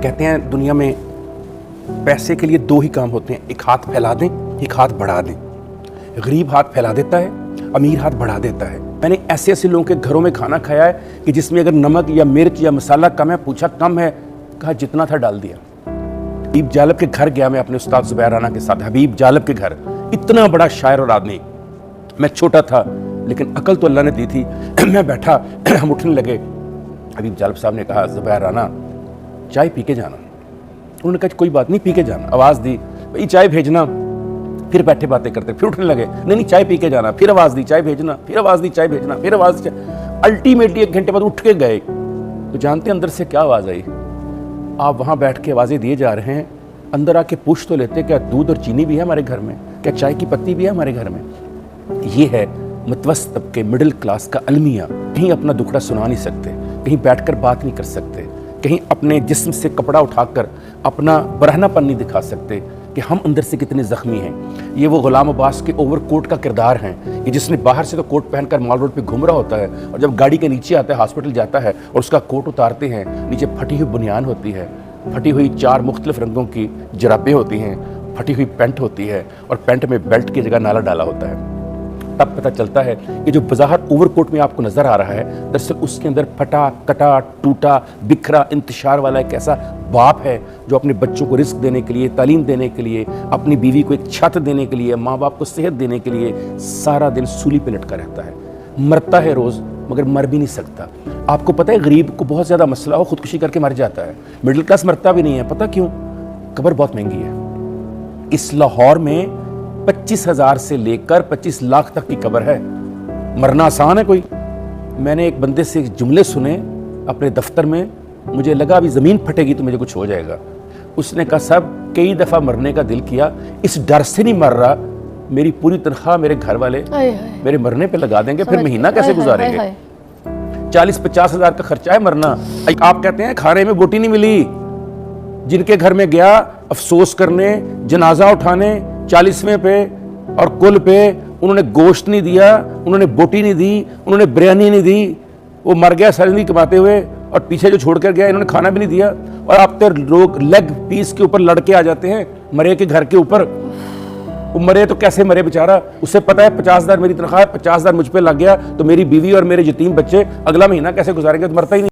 کہتے ہیں دنیا میں پیسے کے لیے دو ہی کام ہوتے ہیں، ایک ہاتھ پھیلا دیں، ایک ہاتھ بڑھا دیں۔ غریب ہاتھ پھیلا دیتا ہے، امیر ہاتھ بڑھا دیتا ہے۔ میں نے ایسے ایسے لوگوں کے گھروں میں کھانا کھایا ہے کہ جس میں اگر نمک یا مرچ یا مسالہ کم ہے، پوچھا کم ہے، کہا جتنا تھا ڈال دیا۔ حبیب جالب کے گھر گیا میں اپنے استاد زبیر رانا کے ساتھ، حبیب جالب کے گھر، اتنا بڑا شاعر اور آدمی، میں چھوٹا تھا لیکن عقل تو اللہ نے دی تھی۔ میں بیٹھا، ہم اٹھنے لگے، حبیب جالب صاحب نے کہا زبیر رانا چائے پی کے جانا۔ انہوں نے کہا کوئی بات نہیں، پی کے جانا۔ آواز دی بھائی چائے بھیجنا، پھر بیٹھے باتیں کرتے، پھر اٹھنے لگے، نہیں چائے پی کے جانا، پھر آواز دی چائے بھیجنا، پھر آواز دی چائے بھیجنا، پھر آواز دی۔ الٹیمیٹلی 1 گھنٹے بعد اٹھ کے گئے تو جانتے ہیں اندر سے کیا آواز آئی؟ آپ وہاں بیٹھ کے آوازیں دیے جا رہے ہیں، اندر آ کے پوچھ تو لیتے کیا دودھ اور چینی بھی ہے ہمارے گھر میں، کیا چائے کی پتی بھی ہے ہمارے گھر میں؟ یہ ہے متوسط طبقے، مڈل کلاس کا المیہ۔ کہیں اپنا دکھڑا سنا نہیں سکتے، کہیں بیٹھ کر بات نہیں کر سکتے، کہیں اپنے جسم سے کپڑا اٹھا کر اپنا برہنہ پن نہیں دکھا سکتے کہ ہم اندر سے کتنے زخمی ہیں۔ یہ وہ غلام عباس کے اوور کوٹ کا کردار ہیں، یہ جس نے باہر سے تو کوٹ پہن کر مال روڈ پہ گھوم رہا ہوتا ہے، اور جب گاڑی کے نیچے آتا ہے، ہاسپٹل جاتا ہے اور اس کا کوٹ اتارتے ہیں، نیچے پھٹی ہوئی بنیان ہوتی ہے، پھٹی ہوئی 4 مختلف رنگوں کی جرابیں ہوتی ہیں، پھٹی ہوئی پینٹ ہوتی ہے، اور پینٹ میں بیلٹ کی جگہ نالا ڈالا ہوتا ہے۔ تب پتہ چلتا ہے کہ جو بظاہر اوور کوٹ میں آپ کو نظر آ رہا ہے، دراصل اس کے اندر پھٹا کٹا ٹوٹا بکھرا انتشار والا ایک ایسا باپ ہے جو اپنے بچوں کو رزق دینے کے لیے، تعلیم دینے کے لیے، اپنی بیوی کو ایک چھت دینے کے لیے، ماں باپ کو صحت دینے کے لیے سارا دن سولی پہ لٹکا رہتا ہے، مرتا ہے روز مگر مر بھی نہیں سکتا۔ آپ کو پتہ ہے غریب کو بہت زیادہ مسئلہ ہو خودکشی کر کے مر جاتا ہے، مڈل کلاس مرتا بھی نہیں ہے، پتہ کیوں؟ قبر بہت مہنگی ہے۔ اس لاہور میں 25,000 سے لے کر 25 لاکھ تک کی قبر ہے، مرنا آسان ہے کوئی؟ میں نے ایک بندے سے جملے سنے اپنے دفتر میں، مجھے لگا ابھی زمین پھٹے گی تو مجھے کچھ ہو جائے گا۔ اس نے کہا صاحب کئی دفعہ مرنے کا دل کیا، اس ڈر سے نہیں مر رہا، میری پوری تنخواہ میرے گھر والے میرے مرنے پہ لگا دیں گے، پھر مہینہ کیسے گزاریں گے؟ 40-50 ہزار کا خرچہ ہے مرنا۔ آپ کہتے ہیں کھانے میں بوٹی نہیں ملی، جن کے گھر میں گیا افسوس کرنے، جنازہ اٹھانے 40ویں پہ اور کل پہ، انہوں نے گوشت نہیں دیا، انہوں نے بوٹی نہیں دی، انہوں نے بریانی نہیں دی، وہ مر گیا سرنی کماتے ہوئے، اور پیچھے جو چھوڑ کر گیا انہوں نے کھانا بھی نہیں دیا، اور آپ تو لوگ لیگ پیس کے اوپر لڑ کے آ جاتے ہیں مرے کے گھر کے اوپر۔ وہ مرے تو کیسے مرے بیچارہ، اسے پتا ہے 50,000 میری تنخواہ ہے، 50,000 مجھ پہ لگ گیا تو میری بیوی اور میرے یتیم بچے اگلا مہینہ کیسے گزاریں گے، تو مرتا ہی نہیں۔